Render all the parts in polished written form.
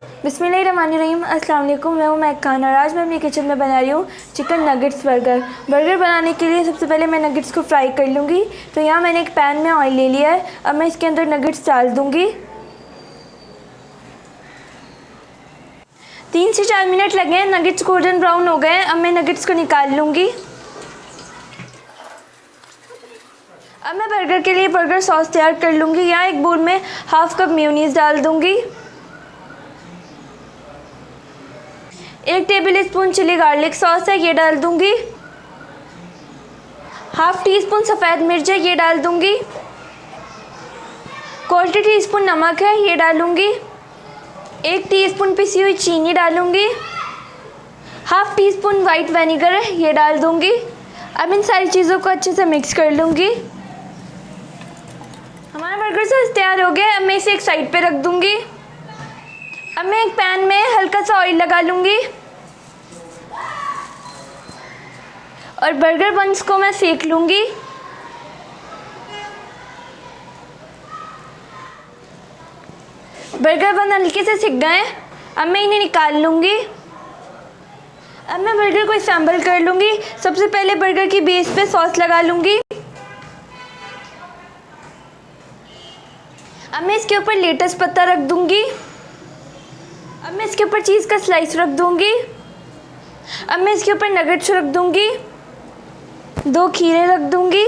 बिस्मिल्लाहिर्रहमानिर्रहीम। अस्सलाम वालेकुम। मैं हूँ महक खान और आज मैं अपनी किचन में बना रही हूँ चिकन नगेट्स बर्गर बनाने के लिए सबसे पहले मैं नगेट्स को फ्राई कर लूँगी। तो यहाँ मैंने एक पैन में ऑयल ले लिया है। अब मैं इसके अंदर नगेट्स डाल दूँगी। 3 से 4 मिनट लगे हैं, नगेट्स गोल्डन ब्राउन हो गए हैं। अब मैं नगेट्स को निकाल लूँगी। अब मैं बर्गर के लिए बर्गर सॉस तैयार कर लूँगी। यहाँ एक बोल में हाफ कप मेयोनीज़ डाल दूँगी, 1 table spoon chilli garlic sauce है ये डाल दूँगी, हाफ टी स्पून सफ़ेद मिर्च है ये डाल दूँगी, 1/4 टीस्पून नमक है ये डालूँगी, 1 टीस्पून पिसी हुई चीनी डालूँगी, half tea spoon white vinegar है ये डाल दूँगी। अब इन सारी चीज़ों को अच्छे से मिक्स कर लूँगी। हमारा बर्गर सॉस तैयार हो गया है। अब मैं इसे एक साइड पे रख दूँगी। अब मैं एक पैन में हल्का सा ऑयल लगा लूँगी और बर्गर बन्स को मैं सेक लूँगी। बर्गर बन हल्के से सिक गए। अब मैं इन्हें निकाल लूँगी। अब मैं बर्गर को असेंबल कर लूँगी। सबसे पहले बर्गर की बेस पे सॉस लगा लूँगी। अब मैं इसके ऊपर लेटस पत्ता रख दूँगी। अब मैं इसके ऊपर चीज़ का स्लाइस रख दूँगी। अब मैं इसके ऊपर नगेट्स रख दूँगी, 2 खीरे रख दूँगी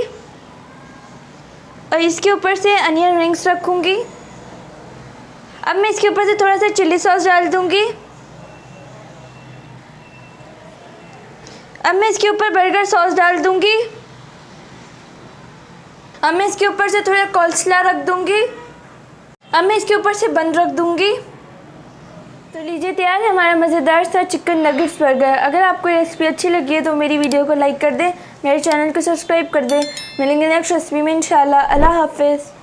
और इसके ऊपर से अनियन रिंग्स रखूँगी। अब मैं इसके ऊपर से थोड़ा सा चिली सॉस डाल दूँगी। अब मैं इसके ऊपर बर्गर सॉस डाल दूँगी। अब मैं इसके ऊपर से थोड़ा कोल्स्लॉ रख दूँगी। अब मैं इसके ऊपर से बन रख दूँगी। तो लीजिए तैयार है हमारा मज़ेदार सा चिकन नगेट्स बर्गर। अगर आपको रेसिपी अच्छी लगी है तो मेरी वीडियो को लाइक कर दें, मेरे चैनल को सब्सक्राइब कर दें। मिलेंगे नेक्स्ट रेसिपी में इंशाल्लाह। अल्लाह हाफ़िज़।